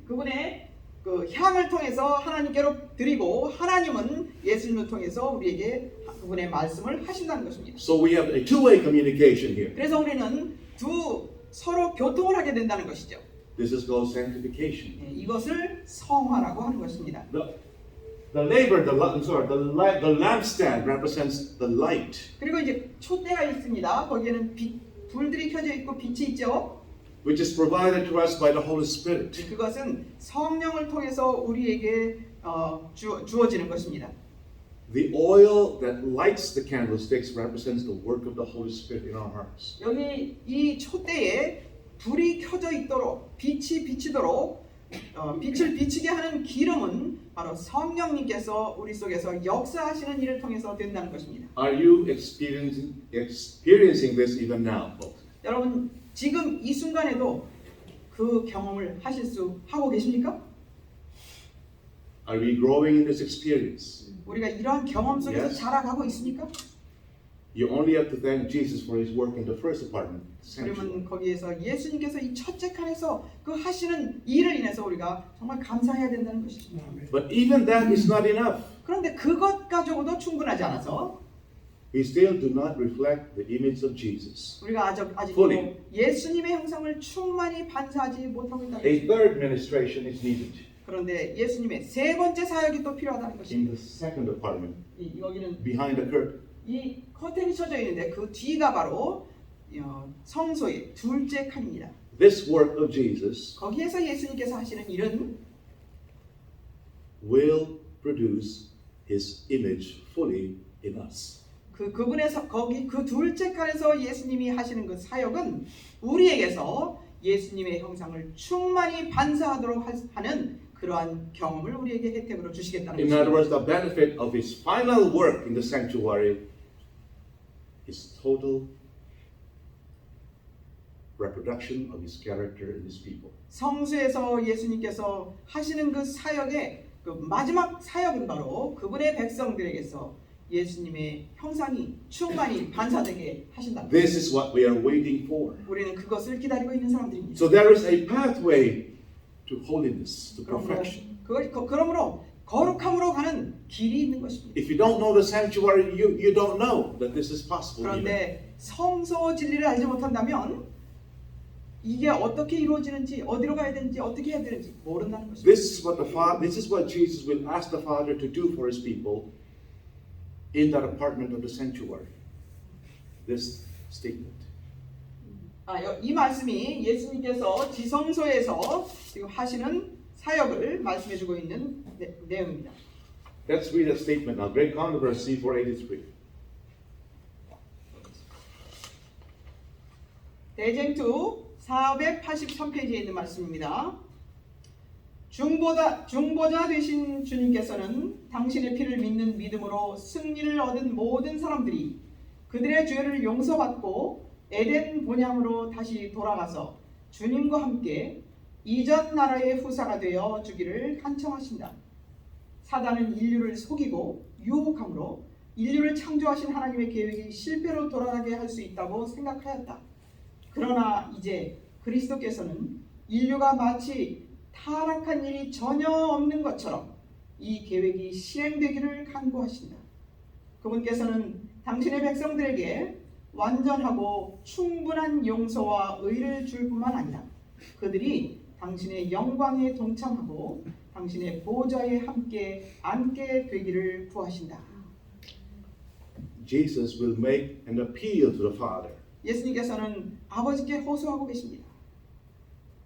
그분의 그 향을 통해서 하나님께로 드리고 하나님은 예수님을 통해서 우리에게 그분의 말씀을 하신다는 것입니다. So we have a two-way communication here. 그래서 우리는 서로 교통을 하게 된다는 것이죠. This is called sanctification. 이것을 성화라고 하는 것입니다. The lampstand represents the light. 그리고 이제 촛대가 있습니다. 거기에는 불들이 켜져 있고 빛이 있죠. Which is provided to us by the Holy Spirit. 그것은 성령을 통해서 우리에게 주어지는 것입니다. The oil that lights the candlesticks represents the work of the Holy Spirit in our hearts. 여기 이 촛대에 불이 켜져 있도록 빛이 비치도록 빛을 비치게 하는 기름은 바로 성령님께서 우리 속에서 역사하시는 일을 통해서 된다는 것입니다. Are you experiencing this even now, folks? 여러분 지금 이 순간에도 그 경험을 하고 계십니까? Are we growing in this experience? 우리가 이러한 경험 속에서 Yes. 자라가고 있습니까? You only have to thank Jesus for His work in the first apartment. 그러면 거기에서 예수님께서 이 첫째 칸에서 그 하시는 일을 인해서 우리가 정말 감사해야 된다는 것이죠. But even that is not enough. 그런데 그것 가지고도 충분하지 않아서 We still do not reflect the image of Jesus. 우리가 아직도 Fully. 예수님의 형상을 충만히 반사하지 못하고 있다는 A 것입니다. third ministration is needed 그런데 예수님의 세 번째 사역이 또 필요하다는 in 것입니다. the second apartment, 여기는 behind the curtain. 이 커튼이 쳐져 있는데 그 뒤가 바로 성소의 둘째 칸입니다. This work of Jesus 거기에서 예수님께서 하시는 일은 will produce His image fully in us. 그분의 거기 그 둘째 칸에서 예수님이 하시는 그 사역은 우리에게서 예수님의 형상을 충만히 반사하도록 하는 그러한 경험을 우리에게 혜택으로 주시겠다는 In other 것입니다. words, the benefit of His final work in the sanctuary is total reproduction of His character in His people. 성수에서 예수님께서 하시는 그 사역의 그 마지막 사역은 바로 그분의 백성들에게서 예수님의 형상이 충만히 반사되게 하신다. This is what we are waiting for. 우리는 그것을 기다리고 있는 사람들입니다. So there is a pathway to holiness, to perfection. 그러므로 거룩함으로 가는 길이 있는 것입니다. If you don't know the sanctuary, you don't know that this is possible. even. 그런데 성소 진리를 알지 못한다면 이게 어떻게 이루어지는지, 어디로 가야 되는지, 어떻게 해야 되는지 모른다는 것입니다. This is what Jesus will ask the Father to do for His people in that apartment of the sanctuary. This statement. 이 말씀이 예수님께서 지성소에서 지금 하시는 사역을 말씀해주고 있는 내용입니다. Let's read that statement now. Great Controversy 483. 대쟁투 483페이지에 있는 말씀입니다. 중보자 되신 주님께서는 당신의 피를 믿는 믿음으로 승리를 얻은 모든 사람들이 그들의 죄를 용서받고 에덴 본향으로 다시 돌아가서 주님과 함께 이전 나라의 후사가 되어 주기를 간청하신다. 사단은 인류를 속이고 유혹함으로 인류를 창조하신 하나님의 계획이 실패로 돌아가게 할 수 있다고 생각하였다. 그러나 이제 그리스도께서는 인류가 마치 타락한 일이 전혀 없는 것처럼 이 계획이 실행되기를 간구하신다. 그분께서는 당신의 백성들에게 완전하고 충분한 용서와 의를 줄 뿐만 아니라 그들이 당신의 영광에 동참하고 당신의 보좌에 함께 앉게 되기를 구하신다. Jesus will make an appeal to the Father 예수님께서는 아버지께 호소하고 계십니다.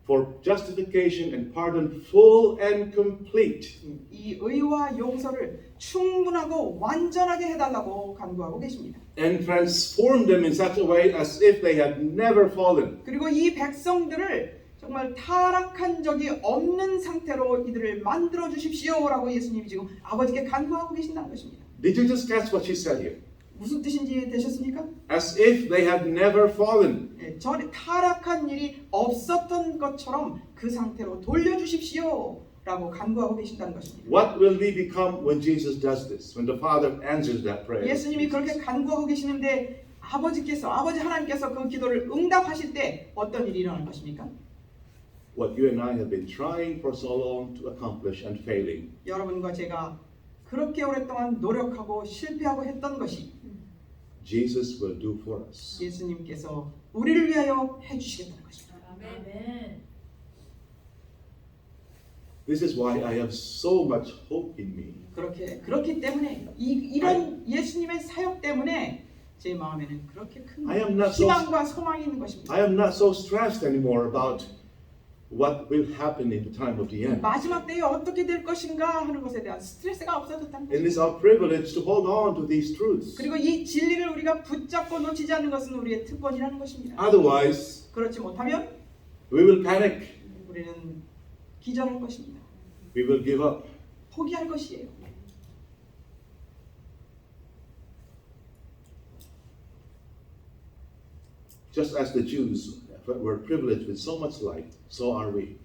for justification and pardon full and complete. 이 의와 용서를 충분하고 완전하게 해달라고 간구하고 계십니다. And transform them in such a way as if they had never fallen. 그리고 이 백성들을 정말 타락한 적이 없는 상태로 이들을 만들어 주십시오라고 예수님이 지금 아버지께 간구하고 계신다는 것입니다. Did you just catch what she said here? 무슨 뜻인지 되셨습니까? As if they had never fallen. 전에 타락한 일이 없었던 것처럼 그 상태로 돌려주십시오라고 간구하고 계신다는 것입니다. What will we become when Jesus does this? When the Father answers that prayer? 예수님이 그렇게 간구하고 계시는데 아버지 하나님께서 그 기도를 응답하실 때 어떤 일이 일어날 것입니까? What you and I have been trying for so long to accomplish and failing. 여러분과 제가 그렇게 오랫동안 노력하고 실패하고 했던 것이 Jesus will do for us. 예수님께서 우리를 위하여 해주시겠다는 것입니다. 아멘. This is why I have so much hope in me. 그렇기 때문에 이런 예수님의 사역 때문에 제 마음에는 그렇게 큰 I am not so- 희망과 소망이 있는 것입니다. I am not so stressed anymore about what will happen in the time of the end. 마지막 때에 어떻게 될 것인가 하는 것에 대한 스트레스가 없어졌다는 It 것입니다. is our privilege to hold on to these truths. 그리고 이 진리를 우리가 붙잡고 놓치지 않는 것은 우리의 특권이라는 것입니다. Otherwise, 그렇지 못하면 we will panic. 우리는 기절할 것입니다. We will give up. 포기할 것이에요. Just as the Jews were privileged with so much light, so are we.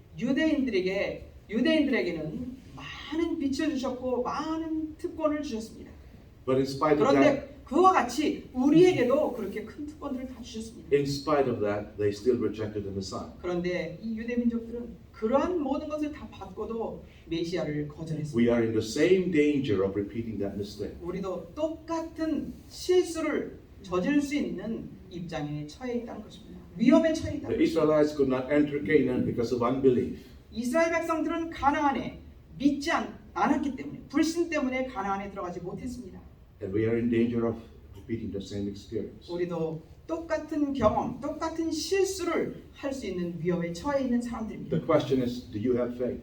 유대인들에게는 많은 빛을 주셨고 많은 특권을 주셨습니다. But in spite of that, 그런데 그와 같이 우리에게도 그렇게 큰 특권들을 다 주셨습니다. in spite of that, they still rejected the Messiah. 그런데 이 유대 민족들은 그러한 모든 것을 다 받고도 메시아를 거절했습니다. We are in the same danger of repeating that mistake. 우리도 똑같은 실수를 저지를 수 있는 입장에 처해 있다는 것입니다. 위험에 처해 있다는 The 것입니다. Israelites could not enter Canaan because of unbelief. 이스라엘 백성들은 가나안에 믿지 않았기 때문에 불신 때문에 가나안에 들어가지 못했습니다. And we are in danger of repeating the same experience. 우리도 똑같은 경험, 똑같은 실수를 할 수 있는 위험에 처해 있는 사람들입니다. The question is, do you have faith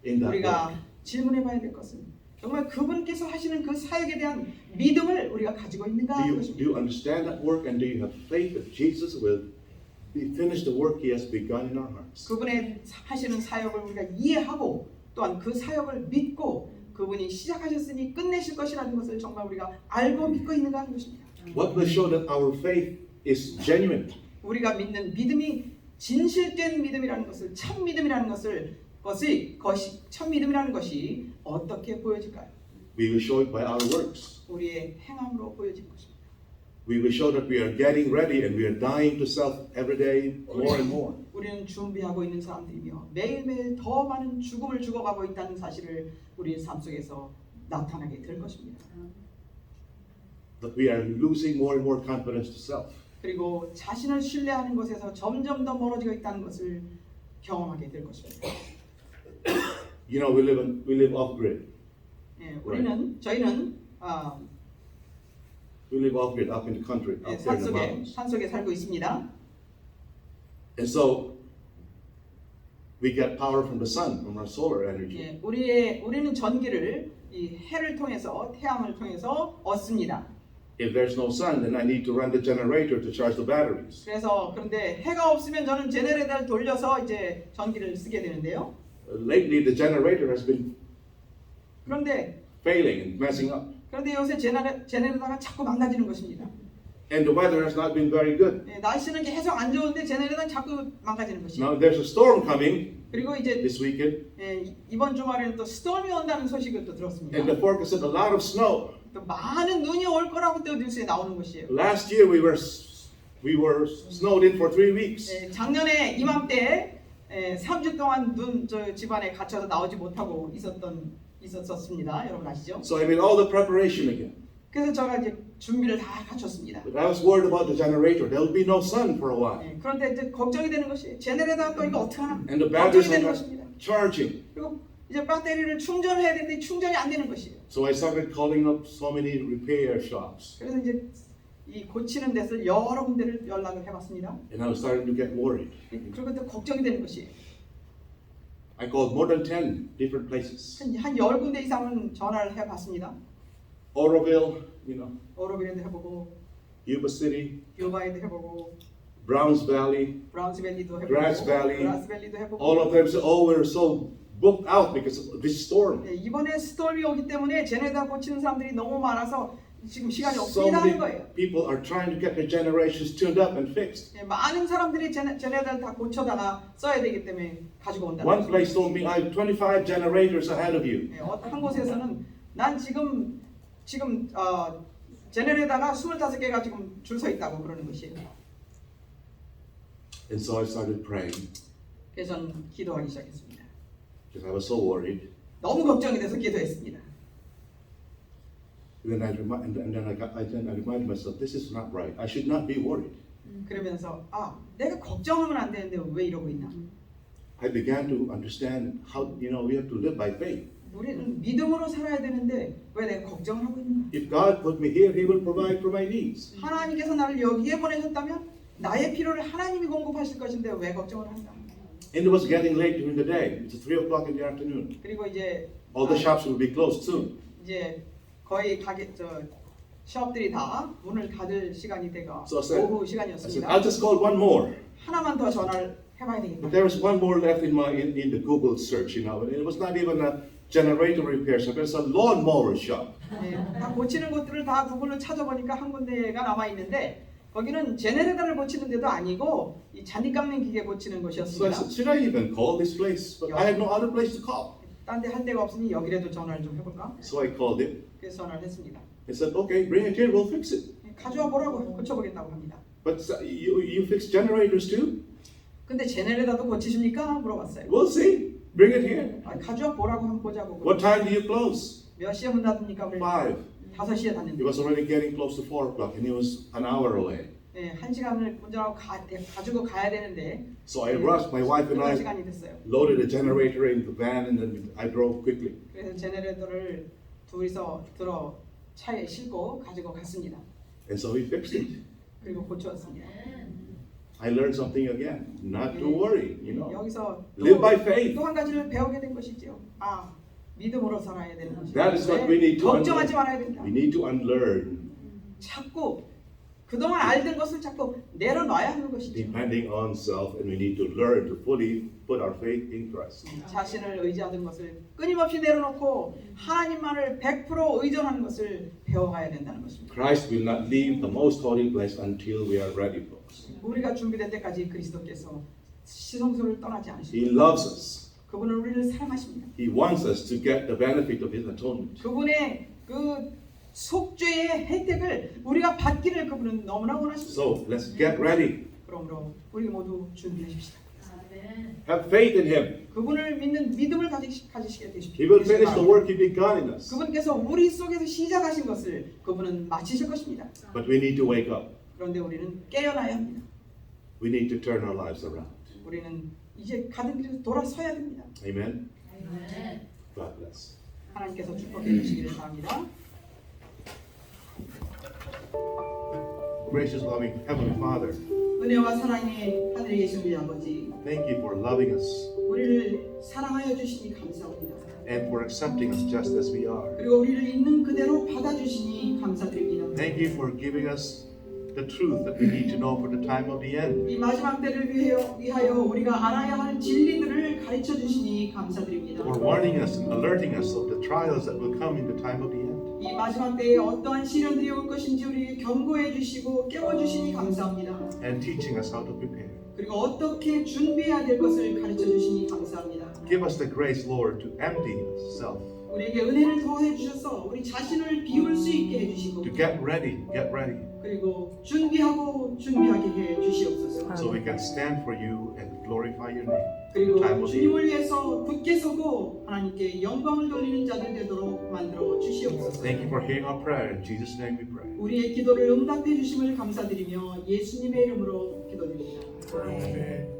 in that work? 우리가 질문해봐야 될 것은 정말 그분께서 하시는 그 사역에 대한 믿음을 우리가 가지고 있는가 하는 Do you 것입니다. understand that work and do you have faith that Jesus will finish the work He has begun in our hearts? 그분의 하시는 사역을 우리가 이해하고 또한 그 사역을 믿고 그분이 시작하셨으니 끝내실 것이라는 것을 정말 우리가 알고 믿고 있는가 하는 것입니다. What will show that our faith is genuine? 우리가 믿는 믿음이 진실된 믿음이라는 것을 참 믿음이라는 것이 참 믿음이라는 것이 어떻게 보여질까요? We will show it by our works. 우리의 행함으로 보여질 것입니다. We will show that we are getting ready and we are dying to self every day more and more. 우리는 준비하고 있는 사람들이며 매일매일 더 많은 죽음을 죽어가고 있다는 사실을 우리의 삶 속에서 나타나게 될 것입니다. That we are losing more and more confidence to self. 그리고 자신을 신뢰하는 것에서 점점 더 멀어지고 있다는 것을 경험하게 될 것입니다. You know, we live off grid. 예, 저희는 We live off grid, up in the country, up there in the mountains. 산속에 살고 있습니다. And so we get power from the sun, from our solar energy. 예, 우리는 전기를 이 해를 통해서 태양을 통해서 얻습니다. If there's no sun, then I need to run the generator to charge the batteries. 그런데 해가 없으면 저는 제네레이터를 돌려서 이제 전기를 쓰게 되는데요. Lately, the generator has been 그런데 failing and messing up, 요새 제네레이터가 자꾸 망가지는 것입니다. and the weather has not been very good. 예, 날씨는 계속 안 좋은데 제네레이터는 자꾸 망가지는 것이죠. Now there's a storm coming 그리고 이제 this weekend, 이번 주말에는 또 스톰이 온다는 소식을 또 들었습니다. and the forecast said a lot of snow. 또 많은 눈이 올 거라고 또 뉴스에 나오는 것이에요. Last year we were snowed in for 3 weeks. 예, 작년에 이맘때 3주 동안 저 집안에 갇혀서 나오지 못하고 있었습니다. 여러분 아시죠? So I made all the preparation again. 그래서 제가 이제 준비를 다 갖췄습니다. But I was worried about the generator. There will be no sun for a while, 예, 그런데 이제 걱정이 되는 것이 제네레이터가 또 이거 어떻게 하나 and the 걱정이 batteries are 되는 not 것입니다. charging. 그리고 이제 배터리를 충전을 해야 되는데 충전이 안 되는 것이에요. So I started calling up so many repair shops, 그래서 이제 이 고치는 데서 여러 군데를 연락을 해봤습니다. and I was starting to get worried. 그리고 또 걱정이 되는 것이에요. I called more than 10 different places. 한 10군데 이상은 전화를 해봤습니다. Oroville, 오로빌에도 해보고 Yuba City, 유바에도 해보고 Browns Valley, 브라운스밸리도 해보고 Grass Valley, 그라스밸리도 해보고 all of them said, "Oh, we're so booked out because of this storm." 예, 이번에 스톰이 오기 때문에 제네레이터 고치는 사람들이 너무 많아서 지금 시간이 So 없습니다 하는 거예요. many people are trying to get their generations tuned up and fixed. 예, 많은 사람들이 제네레이터를 다 고쳐다가 써야 되기 때문에 가지고 온다는 One 거죠. place told me, "I have 25 generators ahead of you." 예, 한 곳에서는 난 지금 제네레이터가 25개가 지금 줄 서 있다고 그러는 것이에요. And so I started praying 그래서 저는 기도하기 시작했습니다. because I was so worried. 너무 걱정이 돼서 기도했습니다. And then I reminded myself, this is not right. I should not be worried. 그러면서 내가 걱정하면 안 되는데 왜 이러고 있나? I began to understand how, we have to live by faith. 우리는 믿음으로 살아야 되는데 왜 내가 걱정을 하고 있나? If God put me here, He will provide for my needs. 하나님께서 나를 여기에 보내셨다면 나의 필요를 하나님이 공급하실 것인데 왜 걱정을 한다? And it was getting late during the day. It's 3 o'clock in the afternoon. 그리고 이제 All the shops will be closed soon. 이제 거의 숍들이 다 문을 닫을 시간이 돼가 So I said, 오후 I said, 시간이었습니다. I'll just call one more. 하나만 더 전화를 해봐야 되겠다. But there was one more left in the Google search, And it was not even a generator repair shop. It was a lawnmower shop. 네, 다 고치는 곳들을 다 구글로 찾아보니까 한 군데가 남아 있는데 거기는 제네레이터를 고치는 데도 아니고 이 잔디 깎는 기계 고치는 So I 곳이었습니다. said, should I even call this place? But I had no other place to call. 딴 데 할 데가 없으니 여기라도 전화를 좀 해볼까? So I called it. 그래서 전화를 했습니다. He said, okay, bring it here, we'll fix it. 가져와 보라고 고쳐보겠다고 합니다. But you fix generators too? 근데 제네레이터도 고치십니까? 물어봤어요. We'll see. Bring it here. 가져와 보라고 한번 보자고. What time do you close? 몇 시에 문 닫습니까? 5. 5시에 It 닫는데. was already getting close to 4 o'clock and he was an hour away. 네, 1시간을 운전하고 가지고 가야 되는데 So I rushed. My wife and I 시간이 됐어요. loaded the generator in the van and then I drove quickly. 그래서 제네레이터를 둘이서 들어 차에 싣고 가지고 갔습니다. And so we fixed it. 그리고 고쳤습니다. I learned something again. Not to worry, 여기서 Live by faith. 또 한 가지를 배우게 된 것이죠. 믿음으로 살아야 되는 것이죠. That is what we need to 걱정하지 unlearn. 말아야 된다. We need to unlearn 자꾸 그동안 알던 것을 자꾸 내려놔야 하는 것이죠. depending on self and we need to learn to fully put our faith in Christ. 자신을 의지하던 것을 끊임없이 내려놓고 하나님만을 100% 의존하는 것을 배워가야 된다는 것입니다. Christ will not leave the most holy place until we are ready for 우리가 준비될 때까지 그리스도께서 시성소를 떠나지 않으십니다. He loves us. 그분은 우리를 사랑하십니다. He wants us to get the benefit of His atonement. 그분의 그 속죄의 혜택을 우리가 받기를 그분은 너무나 원하십니다. So let's get ready. 그러므로 우리 모두 준비하십시다. 아멘. Have faith in Him. 그분을 믿는 믿음을 가지시게 되십시오. He will finish the work He begun in us. 그분께서 우리 속에서 시작하신 것을 그분은 마치실 것입니다. But we need to wake up. 그런데 우리는 깨어나야 합니다. We need to turn our lives around. 우리는 이제 가는 길에서 돌아서야 됩니다. Amen. 아멘. God bless. 하나님께서 축복해 주시기를 바랍니다. Gracious, loving Heavenly Father, 은혜와 사랑의 하늘에 계신 우리 아버지, thank you for loving us 우리를 사랑하여 주시니 감사합니다. and for accepting us just as we are. 그리고 우리를 있는 그대로 받아주시니 감사드립니다. Thank you for giving us the truth that we need to know for the time of the end. 이 마지막 때를 위하여 우리가 알아야 할 진리들을 가르쳐 주시니 감사드립니다. For warning us and alerting us of the trials that will come in the time of the end. 이 마지막 때에 어떠한 시련들이 올 것인지 우리에게 경고해 주시고 깨워 주시니 감사합니다. And teaching us how to prepare. 그리고 어떻게 준비해야 될 것을 가르쳐 주시니 감사합니다. Give us the grace, Lord, to empty self, 우리에게 은혜를 더해 주셔서 우리 자신을 비울 수 있게 해 주시고 to get ready, 그리고 준비하게 해 주시옵소서. so we can stand for you and glorify your name. 그리고 time of the 주님을 위해서 굳게 서고 하나님께 영광을 돌리는 자들 되도록 만들어 주시옵소서. Thank you for hearing our prayer. In Jesus' name we pray. 우리의 기도를 응답해 주심을 감사드리며 예수님의 이름으로 기도드립니다. Amen.